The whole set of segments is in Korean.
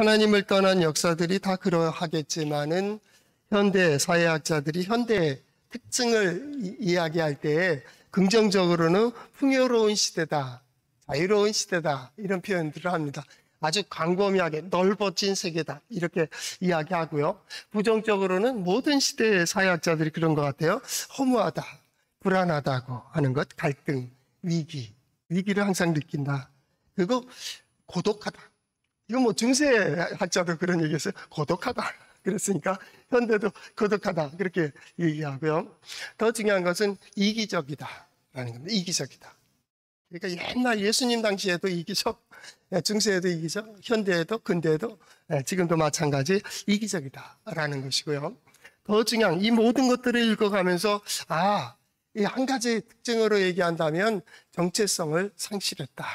하나님을 떠난 역사들이 다 그러하겠지만은 현대 사회학자들이 현대의 특징을 이야기할 때 긍정적으로는 풍요로운 시대다, 자유로운 시대다 이런 표현들을 합니다. 아주 광범위하게 넓어진 세계다 이렇게 이야기하고요. 부정적으로는 모든 시대의 사회학자들이 그런 것 같아요. 허무하다, 불안하다고 하는 것, 갈등, 위기를 항상 느낀다. 그리고 고독하다. 이거 뭐 중세학자도 그런 얘기했어요. 고독하다. 그랬으니까 현대도 고독하다 그렇게 얘기하고요. 더 중요한 것은 이기적이다라는 겁니다. 이기적이다. 그러니까 옛날 예수님 당시에도 이기적, 중세에도 이기적, 현대에도 근대에도 지금도 마찬가지 이기적이다라는 것이고요. 더 중요한 이 모든 것들을 읽어가면서 이 한 가지 특징으로 얘기한다면 정체성을 상실했다.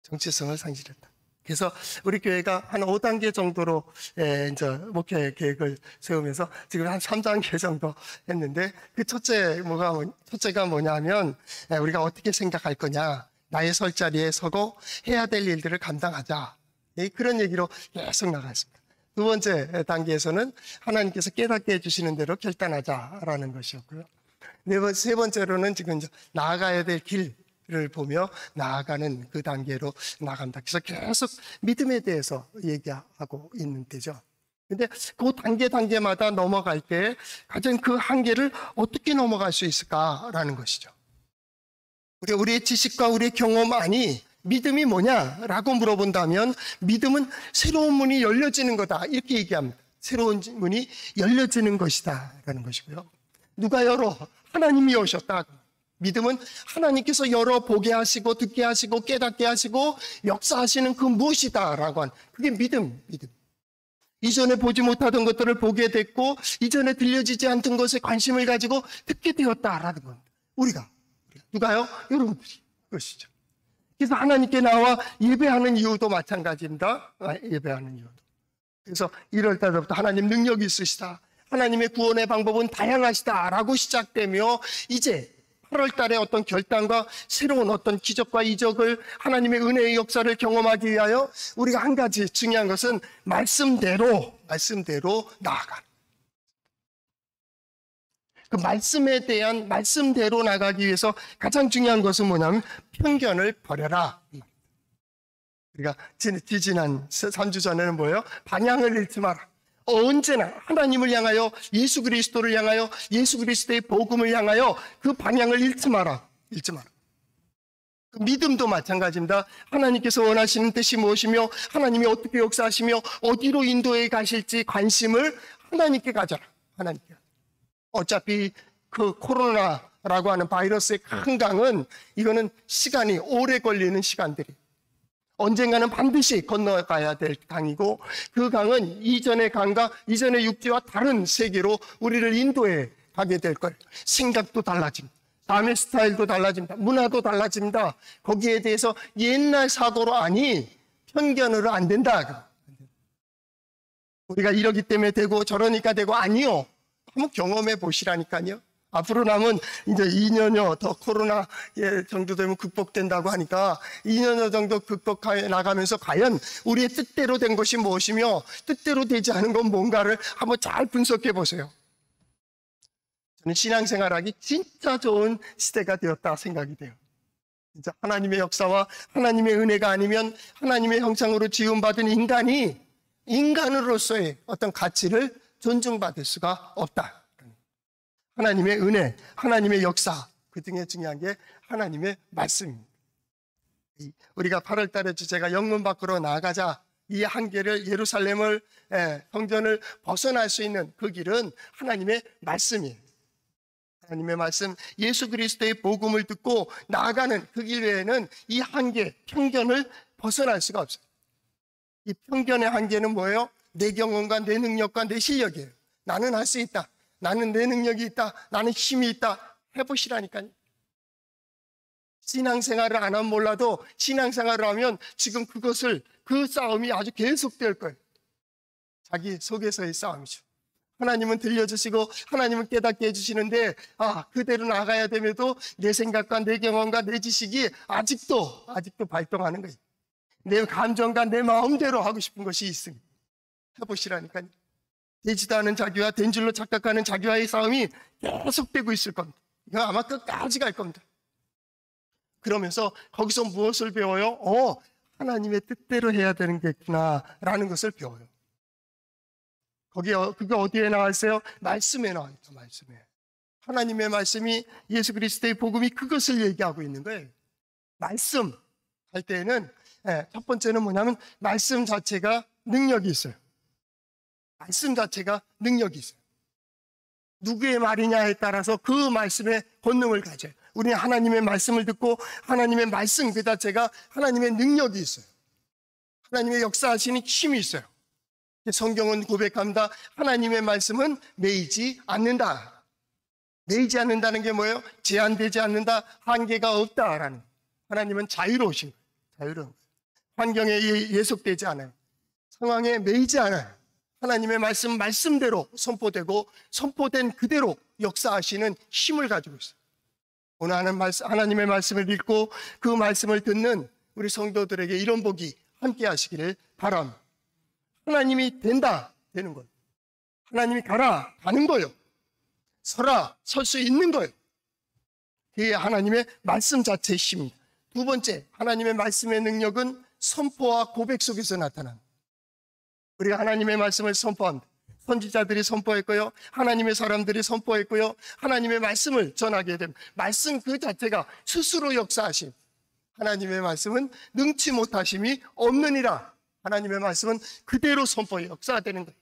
정체성을 상실했다. 그래서 우리 교회가 한 5단계 정도로 이제 목회 계획을 세우면서 지금 한 3단계 정도 했는데 그 첫째가 뭐냐면 우리가 어떻게 생각할 거냐. 나의 설 자리에 서고 해야 될 일들을 감당하자. 그런 얘기로 계속 나갔습니다. 두 번째 단계에서는 하나님께서 깨닫게 해주시는 대로 결단하자라는 것이었고요. 세 번째로는 지금 이제 나아가야 될 길을 보며 나아가는 그 단계로 나간다. 그래서 계속 믿음에 대해서 얘기하고 있는 때죠. 근데 그 단계마다 넘어갈 때 가장 그 한계를 어떻게 넘어갈 수 있을까라는 것이죠. 우리의 지식과 우리의 경험만이 믿음이 뭐냐라고 물어본다면 믿음은 새로운 문이 열려지는 거다. 이렇게 얘기합니다. 새로운 문이 열려지는 것이다. 라는 것이고요. 누가 열어? 하나님이 오셨다. 믿음은 하나님께서 열어보게 하시고 듣게 하시고 깨닫게 하시고 역사하시는 그 무엇이다라고 하는 그게 믿음. 이전에 보지 못하던 것들을 보게 됐고 이전에 들려지지 않던 것에 관심을 가지고 듣게 되었다라는 겁니다. 우리가. 누가요? 여러분들이. 그것이죠. 그래서 하나님께 나와 예배하는 이유도 마찬가지입니다. 예배하는 이유도. 그래서 1월 달부터 하나님 능력이 있으시다. 하나님의 구원의 방법은 다양하시다라고 시작되며 이제 8월 달에 어떤 결단과 새로운 어떤 기적과 이적을 하나님의 은혜의 역사를 경험하기 위하여 우리가 한 가지 중요한 것은 말씀대로 나아가는. 그 말씀에 대한 말씀대로 나가기 위해서 가장 중요한 것은 뭐냐면 편견을 버려라. 우리가 지난 3주 전에는 뭐예요? 방향을 잃지 마라. 언제나 하나님을 향하여 예수 그리스도를 향하여 예수 그리스도의 복음을 향하여 그 방향을 잃지 마라. 그 믿음도 마찬가지입니다. 하나님께서 원하시는 뜻이 무엇이며 하나님이 어떻게 역사하시며 어디로 인도해 가실지 관심을 하나님께 가져라. 하나님께. 어차피 그 코로나라고 하는 바이러스의 큰 강은 이거는 시간이 오래 걸리는 시간들이 언젠가는 반드시 건너가야 될 강이고 그 강은 이전의 강과 이전의 육지와 다른 세계로 우리를 인도해 가게 될 걸. 생각도 달라집니다. 삶의 스타일도 달라집니다. 문화도 달라집니다. 거기에 대해서 옛날 사고로 편견으로 안 된다. 우리가 이러기 때문에 되고 저러니까 되고 아니요. 한번 경험해 보시라니까요. 앞으로 남은 이제 2년여 더 코로나 정도 되면 극복된다고 하니까 2년여 정도 극복해 나가면서 과연 우리의 뜻대로 된 것이 무엇이며 뜻대로 되지 않은 건 뭔가를 한번 잘 분석해 보세요. 저는 신앙생활하기 진짜 좋은 시대가 되었다 생각이 돼요. 진짜 하나님의 역사와 하나님의 은혜가 아니면 하나님의 형상으로 지음받은 인간이 인간으로서의 어떤 가치를 존중받을 수가 없다. 하나님의 은혜, 하나님의 역사, 그 중에 중요한 게 하나님의 말씀입니다. 우리가 8월 달에 주제가 영문 밖으로 나아가자. 이 한계를 예루살렘을 성전을 벗어날 수 있는 그 길은 하나님의 말씀이에요. 하나님의 말씀, 예수 그리스도의 복음을 듣고 나아가는 그 길 외에는 이 한계, 편견을 벗어날 수가 없어요. 이 편견의 한계는 뭐예요? 내 경험과 내 능력과 내 실력이에요. 나는 할 수 있다. 나는 내 능력이 있다. 나는 힘이 있다. 해보시라니까요. 신앙생활을 안 하면 몰라도 신앙생활을 하면 지금 그 싸움이 아주 계속될 거예요. 자기 속에서의 싸움이죠. 하나님은 들려주시고 하나님은 깨닫게 해주시는데 그대로 나가야 됨에도 내 생각과 내 경험과 내 지식이 아직도 발동하는 거예요. 내 감정과 내 마음대로 하고 싶은 것이 있으니 해보시라니까요. 되지도 않은 자기와 된 줄로 착각하는 자기와의 싸움이 계속되고 있을 겁니다. 이거 아마 끝까지 갈 겁니다. 그러면서 거기서 무엇을 배워요? 하나님의 뜻대로 해야 되는 게 있구나 라는 것을 배워요. 그게 어디에 나와 있어요? 말씀에 나와 있죠. 말씀에. 하나님의 말씀이, 예수 그리스도의 복음이 그것을 얘기하고 있는 거예요. 말씀 할 때에는 첫 번째는 뭐냐면 말씀 자체가 능력이 있어요. 말씀 자체가 능력이 있어요. 누구의 말이냐에 따라서 그 말씀의 권능을 가져요. 우리는 하나님의 말씀을 듣고 하나님의 말씀 그 자체가 하나님의 능력이 있어요. 하나님의 역사하시는 힘이 있어요. 성경은 고백합니다. 하나님의 말씀은 매이지 않는다. 매이지 않는다는 게 뭐예요? 제한되지 않는다. 한계가 없다라는. 하나님은 자유로우신 거예요. 자유로운 거예요. 환경에 예속되지 않아요. 상황에 매이지 않아요. 하나님의 말씀대로 선포되고 선포된 그대로 역사하시는 힘을 가지고 있어요. 오늘 하나님의 말씀을 읽고 그 말씀을 듣는 우리 성도들에게 이런 복이 함께 하시기를 바랍니다. 하나님이 된다, 되는 거예요. 하나님이 가라, 가는 거예요. 서라, 설 수 있는 거예요. 그게 하나님의 말씀 자체의 힘입니다. 두 번째, 하나님의 말씀의 능력은 선포와 고백 속에서 나타납니다. 우리가 하나님의 말씀을 선포합니다. 선지자들이 선포했고요. 하나님의 사람들이 선포했고요. 하나님의 말씀을 전하게 됩니다. 말씀 그 자체가 스스로 역사하심. 하나님의 말씀은 능치 못하심이 없느니라. 하나님의 말씀은 그대로 선포해 역사되는 거예요.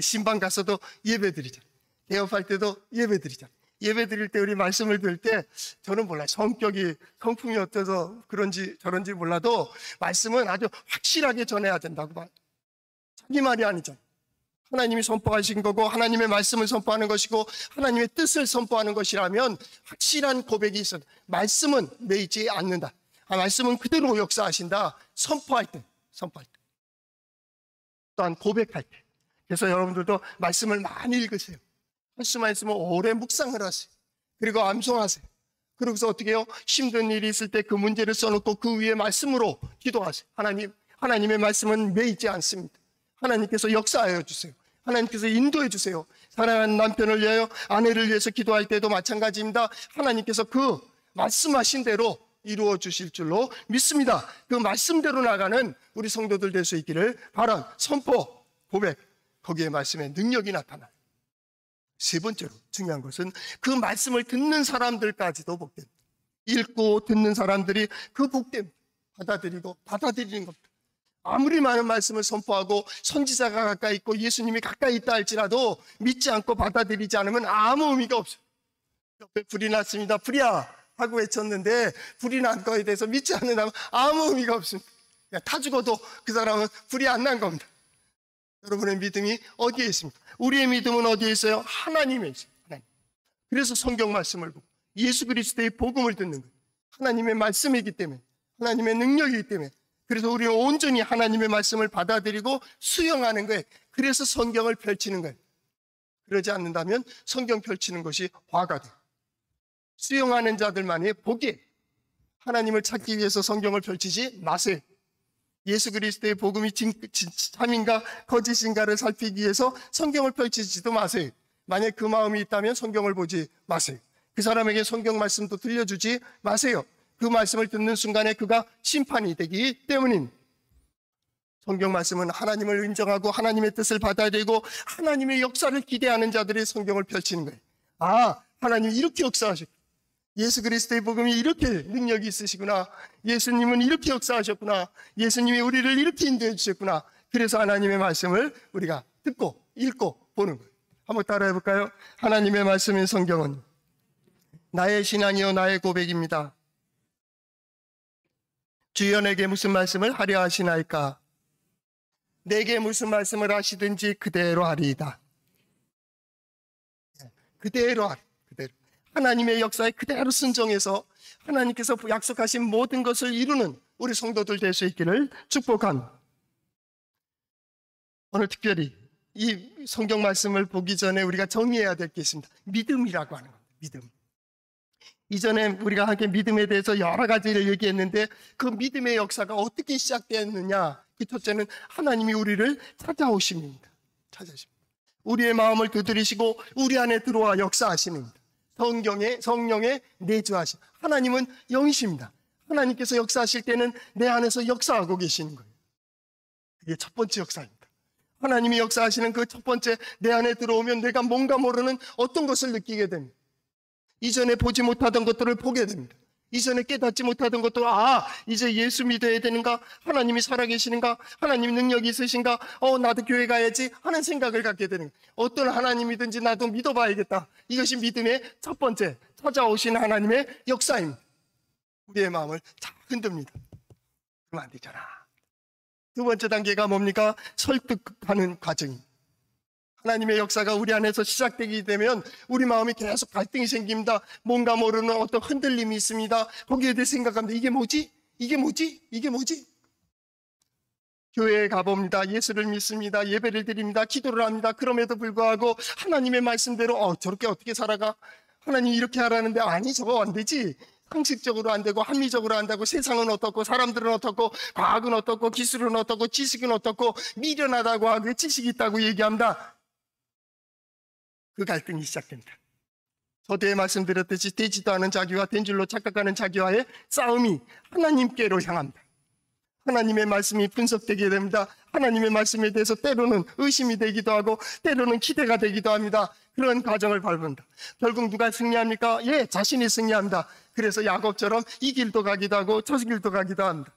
신방 가서도 예배드리잖아요. 개업할 때도 예배드리잖아요. 예배드릴 때 우리 말씀을 들을 때 저는 몰라요. 성품이 어때서 그런지 저런지 몰라도 말씀은 아주 확실하게 전해야 된다고 봐요. 자기 말이 아니죠. 하나님이 선포하신 거고 하나님의 말씀을 선포하는 것이고 하나님의 뜻을 선포하는 것이라면 확실한 고백이 있어요. 말씀은 매이지 않는다. 말씀은 그대로 역사하신다. 선포할 때. 또한 고백할 때. 그래서 여러분들도 말씀을 많이 읽으세요. 할 수만 있으면 오래 묵상을 하세요. 그리고 암송하세요. 그러고서 어떻게 해요? 힘든 일이 있을 때 그 문제를 써놓고 그 위에 말씀으로 기도하세요. 하나님의 말씀은 매이지 않습니다. 하나님께서 역사하여 주세요. 하나님께서 인도해 주세요. 사랑하는 남편을 위하여, 아내를 위해서 기도할 때도 마찬가지입니다. 하나님께서 그 말씀하신 대로 이루어 주실 줄로 믿습니다. 그 말씀대로 나가는 우리 성도들 될 수 있기를 바랍니다. 선포, 고백, 거기에 말씀의 능력이 나타나요. 세 번째로 중요한 것은 그 말씀을 듣는 사람들까지도 복됩니다. 읽고 듣는 사람들이 그 복됨 받아들이고 받아들이는 겁니다. 아무리 많은 말씀을 선포하고 선지자가 가까이 있고 예수님이 가까이 있다 할지라도 믿지 않고 받아들이지 않으면 아무 의미가 없어요. 옆에 불이 났습니다. 불이야 하고 외쳤는데 불이 난 거에 대해서 믿지 않는다면 아무 의미가 없습니다. 타 죽어도 그 사람은 불이 안 난 겁니다. 여러분의 믿음이 어디에 있습니까? 우리의 믿음은 어디에 있어요? 하나님에 있어요. 하나님. 그래서 성경 말씀을 보고 예수 그리스도의 복음을 듣는 거예요. 하나님의 말씀이기 때문에, 하나님의 능력이기 때문에. 그래서 우리는 온전히 하나님의 말씀을 받아들이고 수용하는 거예요. 그래서 성경을 펼치는 거예요. 그러지 않는다면 성경 펼치는 것이 화가 돼요. 수용하는 자들만이 복이에요. 하나님을 찾기 위해서 성경을 펼치지 마세요. 예수 그리스도의 복음이 참인가 거짓인가를 살피기 위해서 성경을 펼치지도 마세요. 만약 그 마음이 있다면 성경을 보지 마세요. 그 사람에게 성경 말씀도 들려주지 마세요. 그 말씀을 듣는 순간에 그가 심판이 되기 때문입니다. 성경 말씀은 하나님을 인정하고 하나님의 뜻을 받아들이고 하나님의 역사를 기대하는 자들이 성경을 펼치는 거예요. 하나님이 이렇게 역사하셨구나. 예수 그리스도의 복음이 이렇게 능력이 있으시구나. 예수님은 이렇게 역사하셨구나. 예수님이 우리를 이렇게 인도해 주셨구나. 그래서 하나님의 말씀을 우리가 듣고 읽고 보는 거예요. 한번 따라해 볼까요? 하나님의 말씀인 성경은 나의 신앙이요 나의 고백입니다. 주여 내게 무슨 말씀을 하려 하시나이까? 내게 무슨 말씀을 하시든지 그대로 하리이다. 그대로 하리. 그대로. 하나님의 역사에 그대로 순종해서 하나님께서 약속하신 모든 것을 이루는 우리 성도들 될 수 있기를 축복합니다. 오늘 특별히 이 성경 말씀을 보기 전에 우리가 정리해야 될 게 있습니다. 믿음이라고 하는 겁니다. 믿음. 이전에 우리가 함께 믿음에 대해서 여러 가지를 얘기했는데 그 믿음의 역사가 어떻게 시작되었느냐? 그 첫째는 하나님이 우리를 찾아오심입니다. 찾아오십니다. 우리의 마음을 두드리시고 우리 안에 들어와 역사하시는 성령의 내주하심. 하나님은 영이십니다. 하나님께서 역사하실 때는 내 안에서 역사하고 계시는 거예요. 그게 첫 번째 역사입니다. 하나님이 역사하시는 그 첫 번째, 내 안에 들어오면 내가 뭔가 모르는 어떤 것을 느끼게 됩니다. 이전에 보지 못하던 것들을 보게 됩니다. 이전에 깨닫지 못하던 것도 이제 예수 믿어야 되는가? 하나님이 살아계시는가? 하나님 능력이 있으신가? 나도 교회 가야지 하는 생각을 갖게 되는 거예요. 어떤 하나님이든지 나도 믿어봐야겠다. 이것이 믿음의 첫 번째, 찾아오신 하나님의 역사입니다. 우리의 마음을 잘 흔듭니다. 그러면 안 되잖아. 두 번째 단계가 뭡니까? 설득하는 과정입니다. 하나님의 역사가 우리 안에서 시작되게 되면 우리 마음이 계속 갈등이 생깁니다. 뭔가 모르는 어떤 흔들림이 있습니다. 거기에 대해 생각합니다. 이게 뭐지? 이게 뭐지? 이게 뭐지? 교회에 가봅니다. 예수를 믿습니다. 예배를 드립니다. 기도를 합니다. 그럼에도 불구하고 하나님의 말씀대로 저렇게 어떻게 살아가? 하나님이 이렇게 하라는데 아니 저거 안 되지. 상식적으로 안 되고 합리적으로 안 되고 세상은 어떻고 사람들은 어떻고 과학은 어떻고 기술은 어떻고 지식은 어떻고 미련하다고 하고 지식이 있다고 얘기합니다. 그 갈등이 시작됩니다. 저도에 말씀드렸듯이 되지도 않은 자기와 된 줄로 착각하는 자기와의 싸움이 하나님께로 향합니다. 하나님의 말씀이 분석되게 됩니다. 하나님의 말씀에 대해서 때로는 의심이 되기도 하고 때로는 기대가 되기도 합니다. 그런 과정을 밟는다. 결국 누가 승리합니까? 자신이 승리합니다. 그래서 야곱처럼 이 길도 가기도 하고 저 길도 가기도 합니다.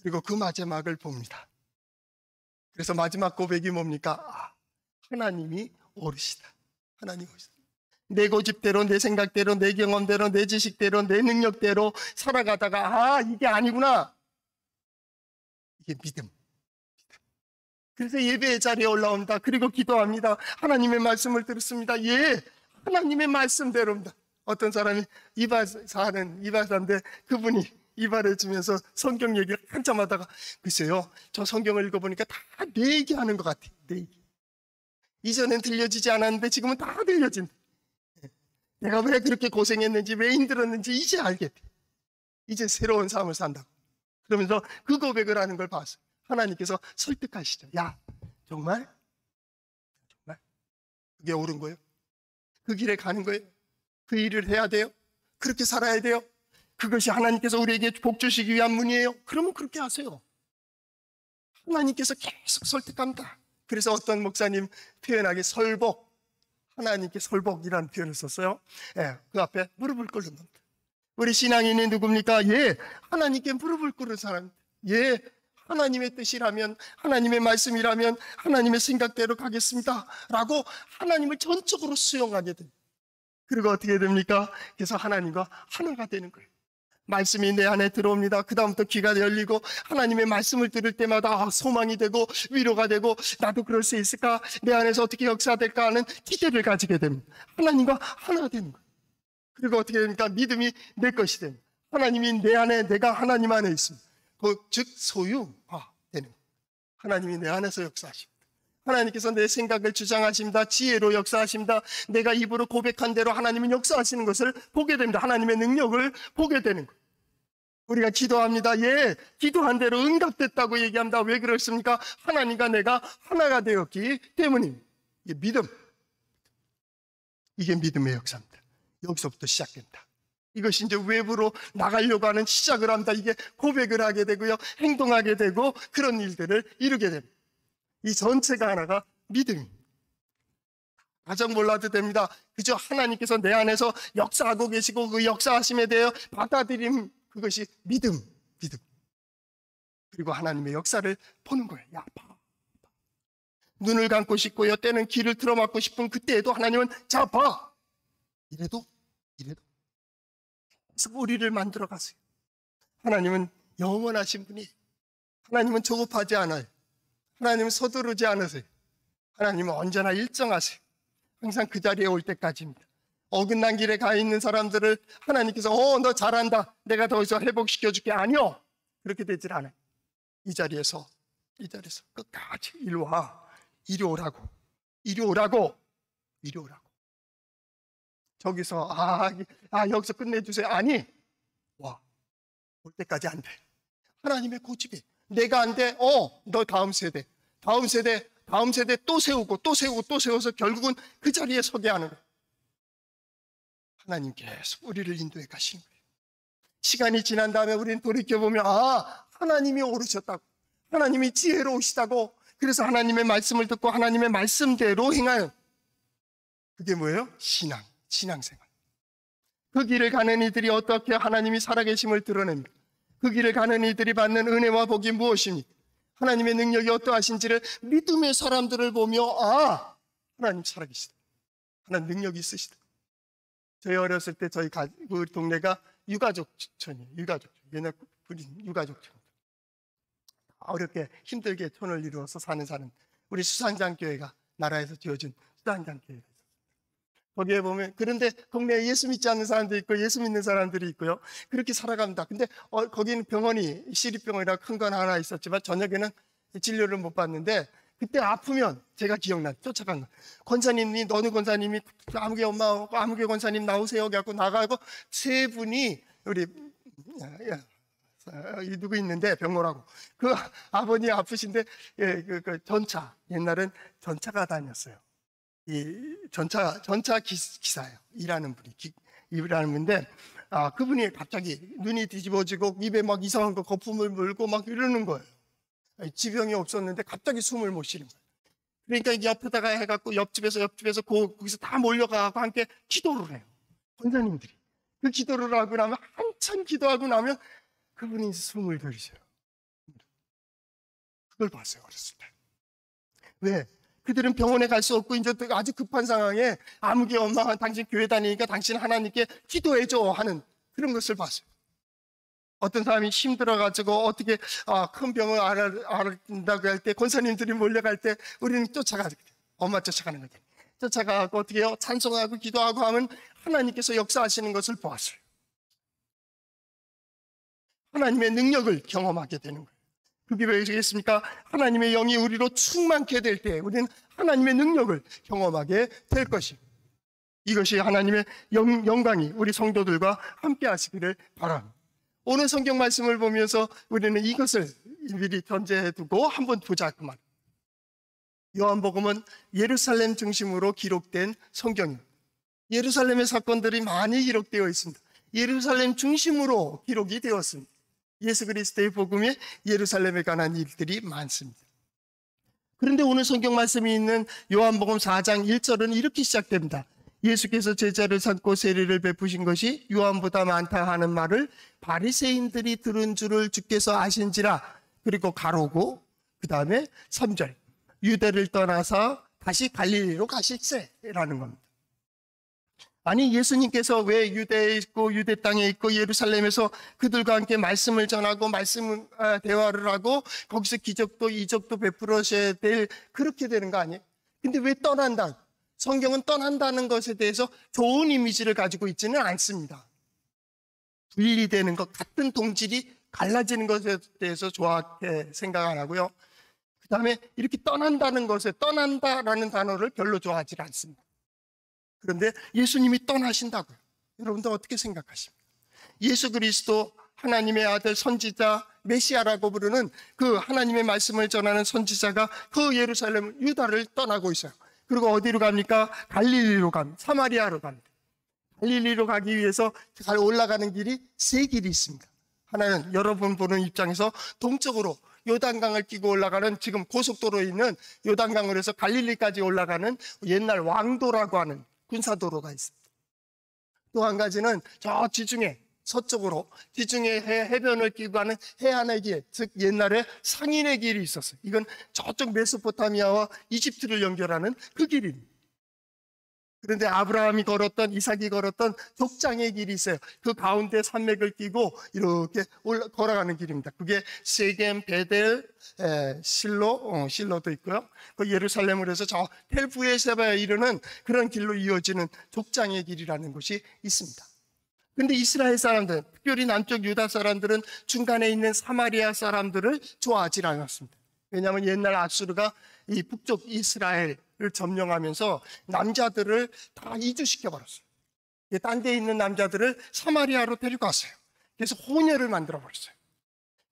그리고 그 마지막을 봅니다. 그래서 마지막 고백이 뭡니까? 하나님이 옳으시다. 하나님이 옳으시다. 내 고집대로, 내 생각대로, 내 경험대로, 내 지식대로, 내 능력대로 살아가다가 이게 아니구나. 이게 믿음. 그래서 예배의 자리에 올라옵니다. 그리고 기도합니다. 하나님의 말씀을 들었습니다. 하나님의 말씀대로입니다. 어떤 사람이 이발사인데 그분이 이발해주면서 성경 얘기를 한참 하다가 글쎄요, 저 성경을 읽어보니까 다 내 얘기하는 것 같아요. 내 얘기. 이전엔 들려지지 않았는데 지금은 다 들려진다. 내가 왜 그렇게 고생했는지 왜 힘들었는지 이제 알겠대. 이제 새로운 삶을 산다고. 그러면서 그 고백을 하는 걸 봤어요. 하나님께서 설득하시죠. 정말 그게 옳은 거예요? 그 길에 가는 거예요? 그 일을 해야 돼요? 그렇게 살아야 돼요? 그것이 하나님께서 우리에게 복 주시기 위한 문이에요? 그러면 그렇게 하세요. 하나님께서 계속 설득합니다. 그래서 어떤 목사님 표현하기 설복, 하나님께 설복이라는 표현을 썼어요. 그 앞에 무릎을 꿇는 겁니다. 우리 신앙인이 누굽니까? 하나님께 무릎을 꿇은 사람입니다. 하나님의 뜻이라면, 하나님의 말씀이라면 하나님의 생각대로 가겠습니다 라고 하나님을 전적으로 수용하게 됩니다. 그리고 어떻게 됩니까? 그래서 하나님과 하나가 되는 거예요. 말씀이 내 안에 들어옵니다. 그 다음부터 귀가 열리고 하나님의 말씀을 들을 때마다 소망이 되고 위로가 되고 나도 그럴 수 있을까? 내 안에서 어떻게 역사될까 하는 기대를 가지게 됩니다. 하나님과 하나가 되는 거예요. 그리고 어떻게 됩니까? 믿음이 내 것이 됩니다. 하나님이 내 안에, 내가 하나님 안에 있습니다. 즉 소유되는 거예요. 하나님이 내 안에서 역사하십니다. 하나님께서 내 생각을 주장하십니다. 지혜로 역사하십니다. 내가 입으로 고백한 대로 하나님은 역사하시는 것을 보게 됩니다. 하나님의 능력을 보게 되는 거예요. 우리가 기도합니다. 기도한 대로 응답됐다고 얘기합니다. 왜 그렇습니까? 하나님과 내가 하나가 되었기 때문입니다. 이게 믿음. 이게 믿음의 역사입니다. 여기서부터 시작됩니다. 이것이 이제 외부로 나가려고 하는 시작을 합니다. 이게 고백을 하게 되고요. 행동하게 되고 그런 일들을 이루게 됩니다. 이 전체가 하나가 믿음입니다. 가정 몰라도 됩니다. 그저 하나님께서 내 안에서 역사하고 계시고 그 역사하심에 대해 받아들임, 그것이 믿음. 그리고 하나님의 역사를 보는 거예요. 봐. 눈을 감고 싶고요. 때는 귀를 틀어막고 싶은 그때에도 하나님은 봐. 이래도 계속 우리를 만들어 가세요. 하나님은 영원하신 분이, 하나님은 조급하지 않아요. 하나님은 서두르지 않으세요. 하나님은 언제나 일정하세요. 항상 그 자리에 올 때까지입니다. 어긋난 길에 가 있는 사람들을 하나님께서 너 잘한다, 내가 더 이상 회복시켜줄게. 아니요, 그렇게 되질 않아요. 이 자리에서 끝까지 이리 오라고. 저기서 여기서 끝내주세요. 아니, 와, 올 때까지 안 돼. 하나님의 고집이. 내가 안 돼. 너 다음 세대 또 세우고 또 세우고 또 세워서 결국은 그 자리에 서게 하는 거예요. 하나님 계속 우리를 인도해 가시는 거예요. 시간이 지난 다음에 우리는 돌이켜보면 하나님이 오르셨다고, 하나님이 지혜로우시다고, 그래서 하나님의 말씀을 듣고 하나님의 말씀대로 행하는, 그게 뭐예요? 신앙생활. 그 길을 가는 이들이 어떻게 하나님이 살아계심을 드러냅니까? 그 길을 가는 이들이 받는 은혜와 복이 무엇입니까? 하나님의 능력이 어떠하신지를 믿음의 사람들을 보며 하나님 살아계시다, 하나님 능력이 있으시다. 저희 어렸을 때 저희 그 동네가 유가족촌이에요. 옛날 유가족촌. 어렵게 힘들게 촌을 이루어서 사는 우리 수산장교회가 나라에서 지어준 수산장교회가 있었어요. 거기에 보면, 그런데 동네에 예수 믿지 않는 사람도 있고 예수 믿는 사람들이 있고요. 그렇게 살아갑니다. 근데 거기는 병원이 시립병원이라 큰 건 하나 있었지만 저녁에는 진료를 못 받는데, 그때 아프면 제가 쫓아간 거. 권사님이, 어느 권사님이 아무개 엄마하고 아무개 권사님 나오세요. 그래갖고 나가고 세 분이 우리 누구 있는데 병원하고 그 아버님 아프신데 전차, 옛날엔 전차가 다녔어요. 이 전차 기사예요. 일하는 분인데 그분이 갑자기 눈이 뒤집어지고 입에 막 이상한 거 거품을 물고 막 이러는 거예요. 지병이 없었는데 갑자기 숨을 못 쉬는 거예요. 그러니까 옆에다가 해갖고 옆집에서 거기서 다 몰려가고 함께 기도를 해요. 권사님들이. 그 기도를 하고 나면, 한참 기도하고 나면 그분이 숨을 들이셔요. 그걸 봤어요, 어렸을 때. 왜? 그들은 병원에 갈 수 없고 이제 아주 급한 상황에 아무개 엄마, 당신 교회 다니니까 당신 하나님께 기도해줘 하는 그런 것을 봤어요. 어떤 사람이 힘들어가지고 어떻게 큰 병을 앓는다고 할 때 권사님들이 몰려갈 때 우리는 쫓아가게 돼요. 엄마 쫓아가는 거죠. 쫓아가고 어떻게 해요? 찬송하고 기도하고 하면 하나님께서 역사하시는 것을 보았어요. 하나님의 능력을 경험하게 되는 거예요. 그게 왜겠습니까? 하나님의 영이 우리로 충만케 될 때 우리는 하나님의 능력을 경험하게 될 것입니다. 이것이 하나님의 영광이 우리 성도들과 함께 하시기를 바랍니다. 오늘 성경 말씀을 보면서 우리는 이것을 미리 전제해 두고 한번 보자 그 말. 요한복음은 예루살렘 중심으로 기록된 성경입니다. 예루살렘의 사건들이 많이 기록되어 있습니다. 예루살렘 중심으로 기록이 되었습니다. 예수 그리스도의 복음에 예루살렘에 관한 일들이 많습니다. 그런데 오늘 성경 말씀이 있는 요한복음 4장 1절은 이렇게 시작됩니다. 예수께서 제자를 삼고 세례를 베푸신 것이 요한보다 많다 하는 말을 바리새인들이 들은 줄을 주께서 아신지라. 그리고 가로고 그 다음에 3절 유대를 떠나서 다시 갈릴리로 가실세라는 겁니다. 아니, 예수님께서 왜 유대에 있고 유대 땅에 있고 예루살렘에서 그들과 함께 말씀을 전하고 대화를 하고 거기서 기적도 이적도 베풀으셔야 될, 그렇게 되는 거 아니에요? 근데 왜 떠난다? 성경은 떠난다는 것에 대해서 좋은 이미지를 가지고 있지는 않습니다. 분리되는 것, 같은 동질이 갈라지는 것에 대해서 좋게 생각 안 하고요. 그 다음에 이렇게 떠난다는 것에, 떠난다라는 단어를 별로 좋아하지 않습니다. 그런데 예수님이 떠나신다고요. 여러분들 어떻게 생각하십니까? 예수 그리스도 하나님의 아들 선지자 메시아라고 부르는 그 하나님의 말씀을 전하는 선지자가 그 예루살렘 유다를 떠나고 있어요. 그리고 어디로 갑니까? 갈릴리로 갑니다. 사마리아로 갑니다. 갈릴리로 가기 위해서 올라가는 길이 세 길이 있습니다. 하나는 여러분 보는 입장에서 동쪽으로 요단강을 끼고 올라가는, 지금 고속도로에 있는 요단강을 해서 갈릴리까지 올라가는 옛날 왕도라고 하는 군사도로가 있습니다. 또 한 가지는 저 지중해 서쪽으로, 지중해 해변을 끼고 가는 해안의 길, 즉 옛날에 상인의 길이 있었어요. 이건 저쪽 메소포타미아와 이집트를 연결하는 그 길입니다. 그런데 아브라함이 걸었던, 이삭이 걸었던 족장의 길이 있어요. 그 가운데 산맥을 끼고 이렇게 걸어가는 길입니다. 그게 세겜, 베델, 실로도 있고요. 그 예루살렘을 해서 저 텔부에세바에 이르는 그런 길로 이어지는 족장의 길이라는 곳이 있습니다. 근데 이스라엘 사람들, 특별히 남쪽 유다 사람들은 중간에 있는 사마리아 사람들을 좋아하지 않았습니다. 왜냐하면 옛날 아수르가 이 북쪽 이스라엘을 점령하면서 남자들을 다 이주시켜 버렸어요. 딴 데 있는 남자들을 사마리아로 데리고 왔어요. 그래서 혼혈을 만들어 버렸어요.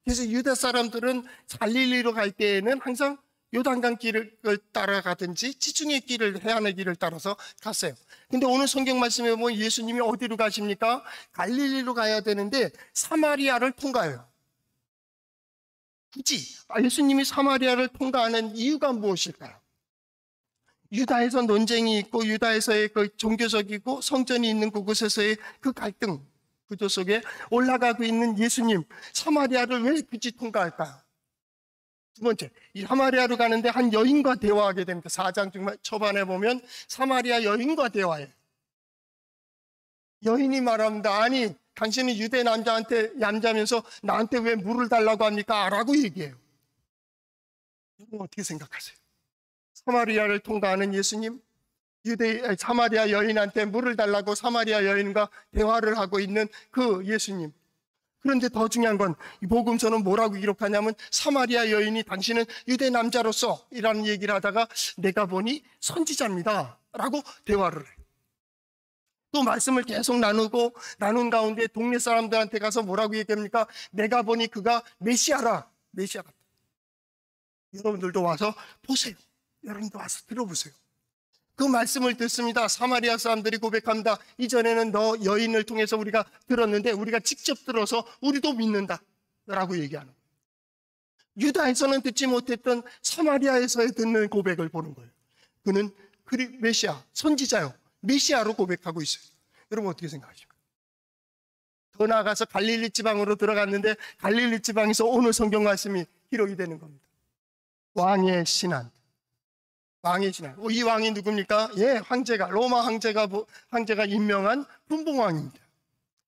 그래서 유다 사람들은 갈릴리로 갈 때에는 항상 요단강 길을 따라가든지 지중해 길을, 해안의 길을 따라서 갔어요. 근데 오늘 성경 말씀에 보면 예수님이 어디로 가십니까? 갈릴리로 가야 되는데 사마리아를 통과해요. 굳이 예수님이 사마리아를 통과하는 이유가 무엇일까요? 유다에서 논쟁이 있고 유다에서의 그 종교적이고 성전이 있는 그곳에서의 그 갈등 구조 속에 올라가고 있는 예수님, 사마리아를 왜 굳이 통과할까요? 두 번째, 이 사마리아로 가는데 한 여인과 대화하게 됩니다. 4장 초반에 보면 사마리아 여인과 대화해요. 여인이 말합니다. 아니, 당신은 유대 남자면서 나한테 왜 물을 달라고 합니까? 라고 얘기해요. 여러분 어떻게 생각하세요? 사마리아를 통과하는 예수님, 사마리아 여인한테 물을 달라고 사마리아 여인과 대화를 하고 있는 그 예수님. 그런데 더 중요한 건 이 복음서는 뭐라고 기록하냐면 사마리아 여인이 당신은 유대 남자로서 이라는 얘기를 하다가 내가 보니 선지자입니다 라고 대화를 해요. 또 말씀을 계속 나눈 가운데 동네 사람들한테 가서 뭐라고 얘기합니까? 내가 보니 그가 메시아라. 메시아 같다. 여러분들도 와서 보세요. 여러분도 와서 들어보세요. 그 말씀을 듣습니다. 사마리아 사람들이 고백합니다. 이전에는 너 여인을 통해서 우리가 들었는데 우리가 직접 들어서 우리도 믿는다 라고 얘기하는 거예요. 유다에서는 듣지 못했던 사마리아에서의 듣는 고백을 보는 거예요. 그는 메시아, 선지자요, 메시아로 고백하고 있어요. 여러분 어떻게 생각하십니까? 더 나아가서 갈릴리 지방으로 들어갔는데 갈릴리 지방에서 오늘 성경 말씀이 기록이 되는 겁니다. 왕의 신한. 왕의 신한. 이 왕이 누굽니까? 황제가, 로마 황제가 임명한 분봉왕입니다.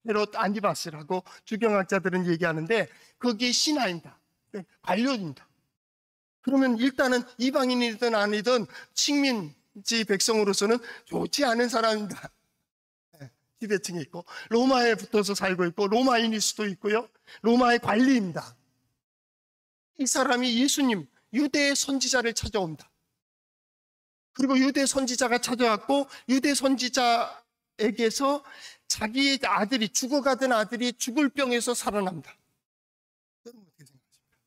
헤롯 안티바스라고 주경학자들은 얘기하는데 그게 신하입니다. 관료입니다. 그러면 일단은 이방인이든 아니든 식민지 백성으로서는 좋지 않은 사람입니다. 지배층에 있고 로마에 붙어서 살고 있고 로마인일 수도 있고요. 로마의 관리입니다. 이 사람이 예수님, 유대의 선지자를 찾아옵니다. 그리고 유대 선지자가 찾아왔고 유대 선지자에게서 자기의 아들이 죽어가던 아들이 죽을 병에서 살아납니다. 여러분 어떻게 생각하십니까?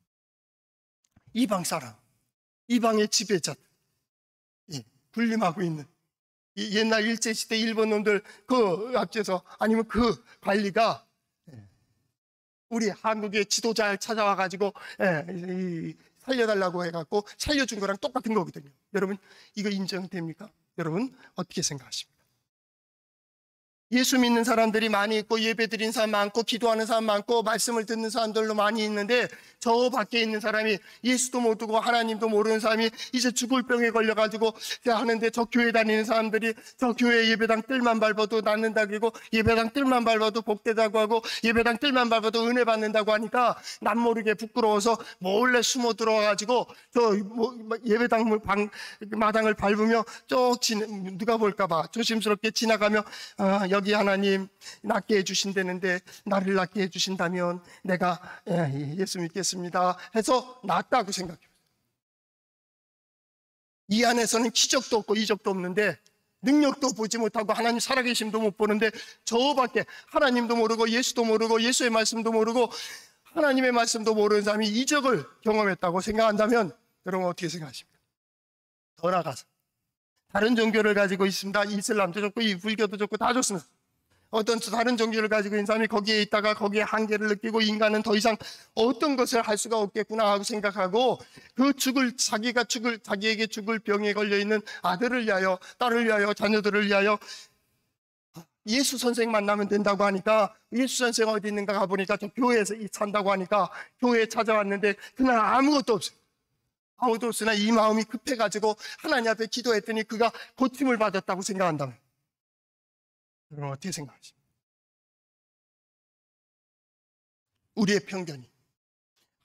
이방 사람, 이방의 지배자들, 군림하고 있는 옛날 일제시대 일본 놈들 그 앞에서 아니면 그 관리가 우리 한국의 지도자를 찾아와가지고 살려달라고 해갖고 살려준 거랑 똑같은 거거든요. 여러분 이거 인정됩니까? 여러분 어떻게 생각하십니까? 예수 믿는 사람들이 많이 있고 예배 드린 사람 많고 기도하는 사람 많고 말씀을 듣는 사람들로 많이 있는데 저 밖에 있는 사람이 예수도 못 두고 하나님도 모르는 사람이 이제 죽을 병에 걸려가지고 하는데 저 교회 다니는 사람들이 저 교회 예배당 뜰만 밟아도 낫는다고 하고 예배당 뜰만 밟아도 복되다고 하고 예배당 뜰만 밟아도 은혜 받는다고 하니까 남 모르게 부끄러워서 몰래 숨어 들어와가지고 저 예배당 마당을 밟으며 누가 볼까봐 조심스럽게 지나가며 여기 하나님 낫게 해주신다는데 나를 낫게 해주신다면 내가 예수 믿겠습니다 해서 낫다고 생각해요. 이 안에서는 기적도 없고 이적도 없는데 능력도 보지 못하고 하나님 살아계심도 못 보는데 저밖에 하나님도 모르고 예수도 모르고 예수의 말씀도 모르고 하나님의 말씀도 모르는 사람이 이적을 경험했다고 생각한다면 여러분 어떻게 생각하십니까? 더 나아가서 다른 종교를 가지고 있습니다. 이슬람도 좋고 이 불교도 좋고 다 좋습니다. 어떤 다른 종교를 가지고 있는 사람이 거기에 있다가 거기에 한계를 느끼고 인간은 더 이상 어떤 것을 할 수가 없겠구나 하고 생각하고 자기에게 죽을 병에 걸려있는 아들을 위하여 딸을 위하여 자녀들을 위하여 예수 선생 만나면 된다고 하니까 예수 선생 어디 있는가 가보니까 저 교회에서 산다고 하니까 교회에 찾아왔는데 그날 아무것도 없어요. 아무도 없으나 이 마음이 급해가지고 하나님 앞에 기도했더니 그가 고침을 받았다고 생각한다면 여러분 어떻게 생각하십니까? 우리의 편견이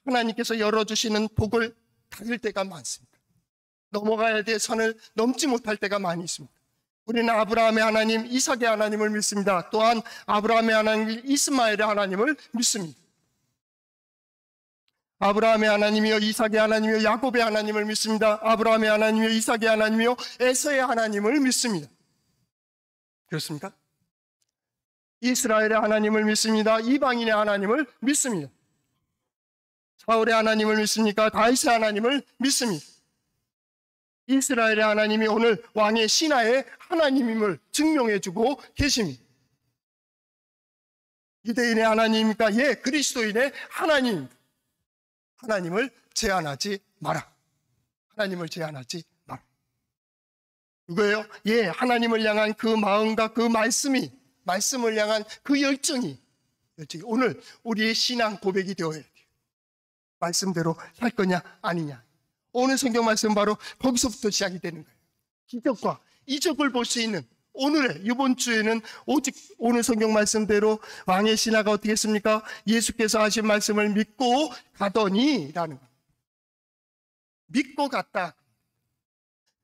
하나님께서 열어주시는 복을 닫을 때가 많습니다. 넘어가야 될 선을 넘지 못할 때가 많이 있습니다. 우리는 아브라함의 하나님, 이삭의 하나님을 믿습니다. 또한 아브라함의 하나님, 이스마엘의 하나님을 믿습니다. 아브라함의 하나님이요 이삭의 하나님이요 야곱의 하나님을 믿습니다. 아브라함의 하나님이요 이삭의 하나님이요 에서의 하나님을 믿습니다. 그렇습니까? 이스라엘의 하나님을 믿습니다. 이방인의 하나님을 믿습니다. 사울의 하나님을 믿습니까? 다윗의 하나님을 믿습니다. 이스라엘의 하나님이 오늘 왕의 신하의 하나님임을 증명해주고 계십니다. 유대인의 하나님입니까? 예, 그리스도인의 하나님입니다. 하나님을 제한하지 마라. 하나님을 제한하지 마라. 누구예요? 예, 하나님을 향한 그 마음과 그 말씀을 향한 그 열정이 오늘 우리의 신앙 고백이 되어야 돼요. 말씀대로 살 거냐 아니냐. 오늘 성경 말씀 바로 거기서부터 시작이 되는 거예요. 기적과 이적을 볼 수 있는 이번 주에는 오직 오늘 성경 말씀대로 왕의 신하가 어떻게 했습니까? 예수께서 하신 말씀을 믿고 가더니라는 거예요. 믿고 갔다.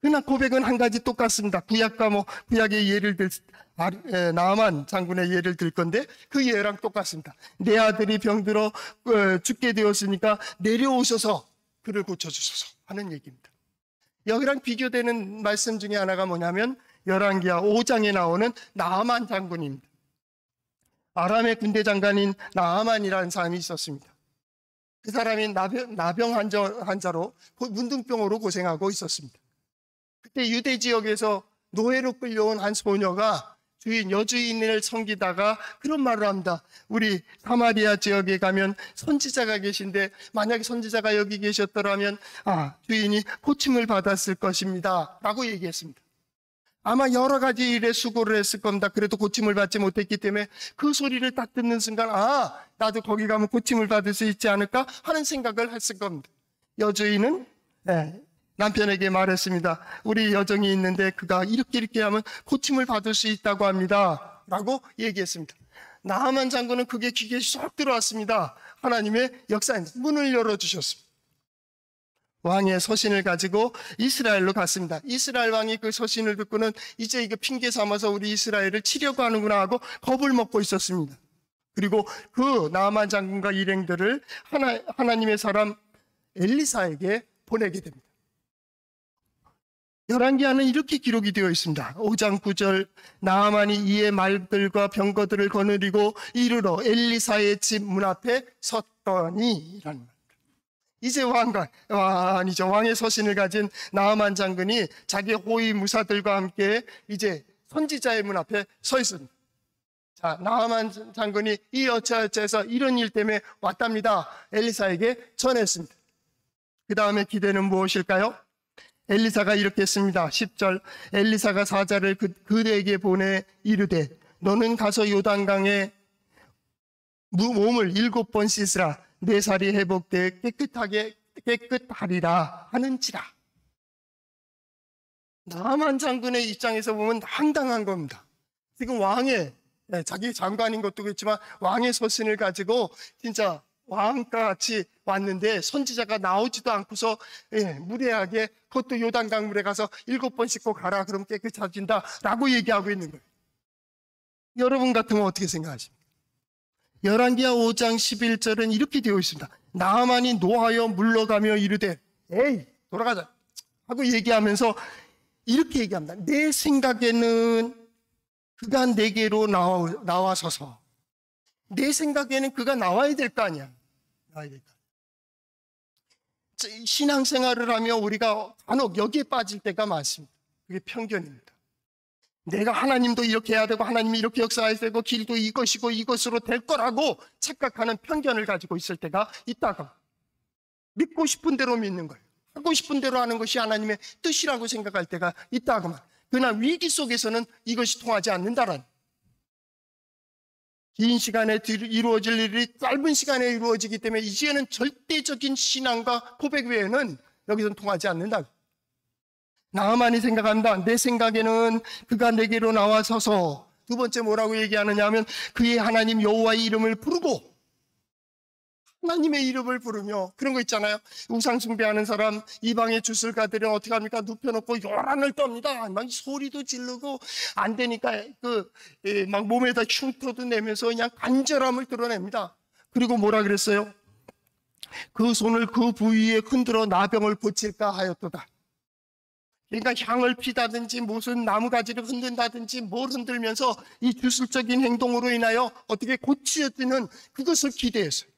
그러나 고백은 한 가지 똑같습니다. 구약의 예를 나아만 장군의 예를 들 건데 그 예랑 똑같습니다. 내 아들이 병들어 죽게 되었으니까 내려오셔서 그를 고쳐주소서 하는 얘기입니다. 여기랑 비교되는 말씀 중에 하나가 뭐냐면 열왕기하 5장에 나오는 나아만 장군입니다. 아람의 군대 장관인 나아만이라는 사람이 있었습니다. 그 사람이 나병 환자로 문둥병으로 고생하고 있었습니다. 그때 유대 지역에서 노예로 끌려온 한 소녀가 여주인을 섬기다가 그런 말을 합니다. 우리 사마리아 지역에 가면 선지자가 계신데 만약에 선지자가 여기 계셨더라면 주인이 고침을 받았을 것입니다 라고 얘기했습니다. 아마 여러 가지 일에 수고를 했을 겁니다. 그래도 고침을 받지 못했기 때문에 그 소리를 딱 듣는 순간 나도 거기 가면 고침을 받을 수 있지 않을까 하는 생각을 했을 겁니다. 여주인은 남편에게 말했습니다. 우리 여정이 있는데 그가 이렇게 하면 고침을 받을 수 있다고 합니다 라고 얘기했습니다. 나아만 장군은 그게 귀에 쏙 들어왔습니다. 하나님의 역사에 문을 열어주셨습니다. 왕의 서신을 가지고 이스라엘로 갔습니다. 이스라엘 왕이 그 서신을 듣고는 이제 이거 핑계 삼아서 우리 이스라엘을 치려고 하는구나 하고 겁을 먹고 있었습니다. 그리고 그 나아만 장군과 일행들을 하나님의 사람 엘리사에게 보내게 됩니다. 열왕기하는 이렇게 기록이 되어 있습니다. 5장 9절 나아만이 이에 말들과 병거들을 거느리고 이르러 엘리사의 집 문 앞에 섰더니 라는 말입니다. 이제 왕의 서신을 가진 나아만 장군이 자기 호위 무사들과 함께 이제 선지자의 문 앞에 서 있습니다. 자, 나아만 장군이 이 어찌어찌해서 이런 일 때문에 왔답니다. 엘리사에게 전했습니다. 그 다음에 기대는 무엇일까요? 엘리사가 이렇게 했습니다. 10절 엘리사가 사자를 그에게 보내 이르되 너는 가서 요단강에 몸을 7번 씻으라. 내 살이 회복돼 깨끗하리라 하는지라. 나아만 장군의 입장에서 보면 황당한 겁니다. 지금 자기 장관인 것도 그렇지만 왕의 서신을 가지고 진짜 왕과 같이 왔는데 선지자가 나오지도 않고서 무례하게 그것도 요단강 물에 가서 7번 씻고 가라. 그럼 깨끗해진다 라고 얘기하고 있는 거예요. 여러분 같으면 어떻게 생각하십니까? 열왕기하 5장 11절은 이렇게 되어 있습니다. 나아만이 노하여 물러가며 이르되 에이 돌아가자 하고 얘기하면서 이렇게 얘기합니다. 내 생각에는 그가 내게로 나와서서 내 생각에는 그가 나와야 될 거 아니야. 신앙생활을 하며 우리가 간혹 여기에 빠질 때가 많습니다. 그게 편견입니다. 내가 하나님도 이렇게 해야 되고 하나님이 이렇게 역사해야 되고 길도 이것이고 이것으로 될 거라고 착각하는 편견을 가지고 있을 때가 있다가 믿고 싶은 대로 믿는 거예요. 하고 싶은 대로 하는 것이 하나님의 뜻이라고 생각할 때가 있다고만. 그러나 위기 속에서는 이것이 통하지 않는다라는, 긴 시간에 이루어질 일이 짧은 시간에 이루어지기 때문에 이제는 절대적인 신앙과 고백 외에는 여기서는 통하지 않는다. 나아만이 생각한다. 내 생각에는 그가 내게로 나와서서, 두 번째 뭐라고 얘기하느냐 하면 그의 하나님 여호와의 이름을 부르고, 하나님의 이름을 부르며, 그런 거 있잖아요. 우상 숭배하는 사람, 이방의 주술가들은 어떻게 합니까? 눕혀놓고 요란을 떱니다. 막 소리도 지르고 안 되니까 막 몸에다 흉터도 내면서 그냥 간절함을 드러냅니다. 그리고 뭐라 그랬어요? 그 손을 그 부위에 흔들어 나병을 고칠까 하였도다. 그러니까 향을 피다든지 무슨 나무가지를 흔든다든지 뭘 흔들면서 이 주술적인 행동으로 인하여 어떻게 고치어지는 그것을 기대했어요.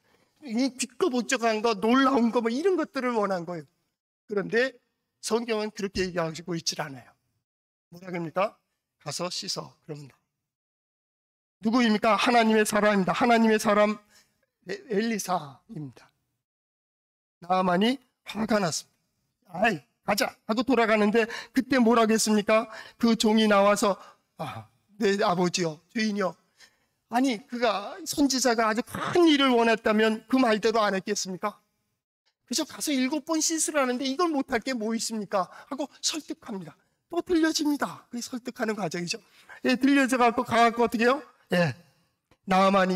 이 비껴보적한 거, 놀라운 거, 뭐 이런 것들을 원한 거예요. 그런데 성경은 그렇게 얘기하고 있질 않아요. 뭐라 그럽니까? 가서 씻어. 그러면 누구입니까? 하나님의 사람입니다. 하나님의 사람 엘리사입니다. 나아만이 화가 났습니다. 아이, 가자 하고 돌아가는데 그때 뭐라고 했습니까? 그 종이 나와서 내 아버지요, 주인이요. 아니, 그가 선지자가 아주 큰 일을 원했다면 그 말대로 안 했겠습니까? 그래서 가서 7번 씻으라는데 이걸 못할 게 뭐 있습니까? 하고 설득합니다. 또 들려집니다. 그게 설득하는 과정이죠. 예, 들려져 갖고 가갖고 어떻게 해요? 예, 나아만이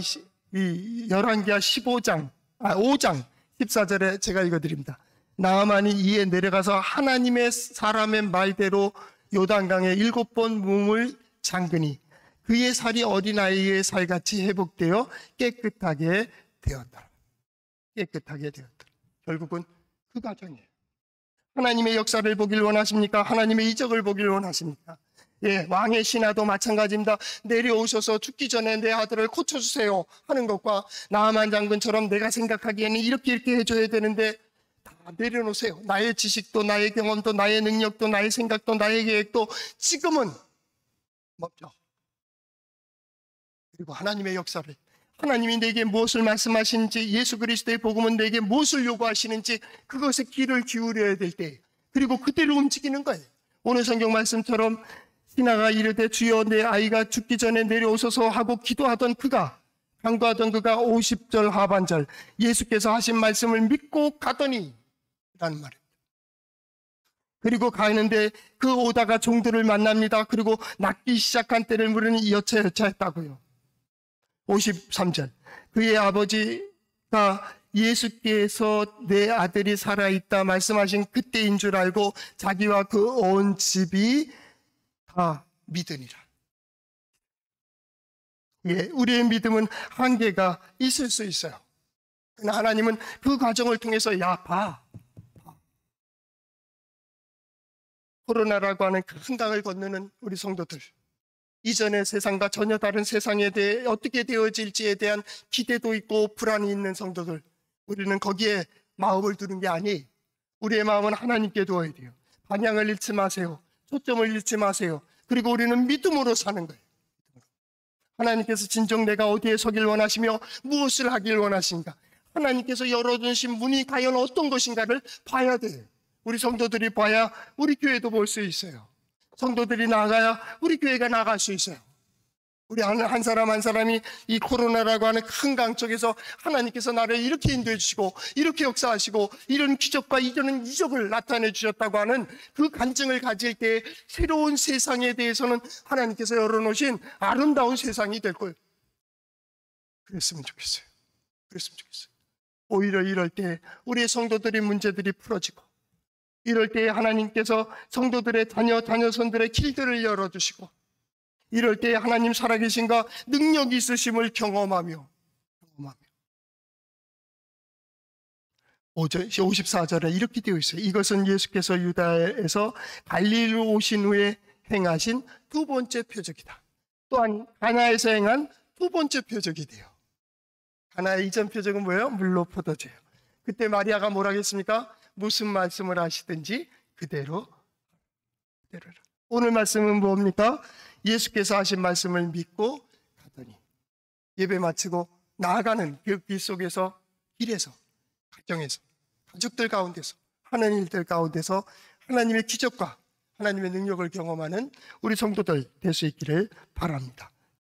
이 열왕기하 5장 14절에 제가 읽어드립니다. 나아만이 이에 내려가서 하나님의 사람의 말대로 요단강에 7번 몸을 잠그니 그의 살이 어린아이의 살같이 회복되어 깨끗하게 되었다. 깨끗하게 되었다. 결국은 그 과정이에요. 하나님의 역사를 보길 원하십니까? 하나님의 이적을 보길 원하십니까? 예, 왕의 신하도 마찬가지입니다. 내려오셔서 죽기 전에 내 아들을 고쳐주세요 하는 것과 나아만 장군처럼 내가 생각하기에는 이렇게 해줘야 되는데 다 내려놓으세요. 나의 지식도 나의 경험도 나의 능력도 나의 생각도 나의 계획도 지금은 멈춰. 그리고 하나님의 역사를, 하나님이 내게 무엇을 말씀하시는지, 예수 그리스도의 복음은 내게 무엇을 요구하시는지 그것에 귀를 기울여야 될 때, 그리고 그대로 움직이는 거예요. 오늘 성경 말씀처럼 신하가 이르되 주여 내 아이가 죽기 전에 내려오소서 하고 기도하던 그가, 간구하던 그가 50절 하반절 예수께서 하신 말씀을 믿고 가더니 라는 말입니다. 그리고 가는데 그 오다가 종들을 만납니다. 그리고 낫기 시작한 때를 물으니 여차여차했다고요. 53절 그의 아버지가 예수께서 내 아들이 살아있다 말씀하신 그때인 줄 알고 자기와 그 온 집이 다 믿으니라. 예, 우리의 믿음은 한계가 있을 수 있어요. 그러나 하나님은 그 과정을 통해서 봐. 코로나라고 하는 큰 강을 건너는 우리 성도들, 이전의 세상과 전혀 다른 세상에 대해 어떻게 되어질지에 대한 기대도 있고 불안이 있는 성도들, 우리는 거기에 마음을 두는 게 아니에요. 우리의 마음은 하나님께 두어야 돼요. 방향을 잃지 마세요. 초점을 잃지 마세요. 그리고 우리는 믿음으로 사는 거예요. 하나님께서 진정 내가 어디에 서길 원하시며 무엇을 하길 원하신가, 하나님께서 열어두신 문이 과연 어떤 것인가를 봐야 돼요. 우리 성도들이 봐야 우리 교회도 볼 수 있어요. 성도들이 나가야 우리 교회가 나갈 수 있어요. 우리 한 사람 한 사람이 이 코로나라고 하는 큰 강 속에서 하나님께서 나를 이렇게 인도해 주시고 이렇게 역사하시고 이런 기적과 이런 이적을 나타내 주셨다고 하는 그 간증을 가질 때 새로운 세상에 대해서는 하나님께서 열어놓으신 아름다운 세상이 될 거예요. 그랬으면 좋겠어요. 그랬으면 좋겠어요. 오히려 이럴 때 우리의 성도들의 문제들이 풀어지고, 이럴 때 하나님께서 성도들의 자녀손들의 길들을 열어주시고, 이럴 때 하나님 살아계신가 능력이 있으심을 경험하며 54절에 이렇게 되어 있어요. 이것은 예수께서 유다에서 갈릴리로 오신 후에 행하신 두 번째 표적이다. 또한 가나에서 행한 두 번째 표적이 돼요. 가나의 이전 표적은 뭐예요? 물로 포도주예요. 그때 마리아가 뭐라고 했습니까? 무슨 말씀을 하시든지 그대로. 오늘 말씀은 뭡니까? 예수께서 하신 말씀을 믿고 가더니, 예배 마치고 나아가는 그 길 속에서, 길에서, 가정에서, 가족들 가운데서, 하는 일들 가운데서 하나님의 기적과 하나님의 능력을 경험하는 우리 성도들 될 수 있기를 바랍니다.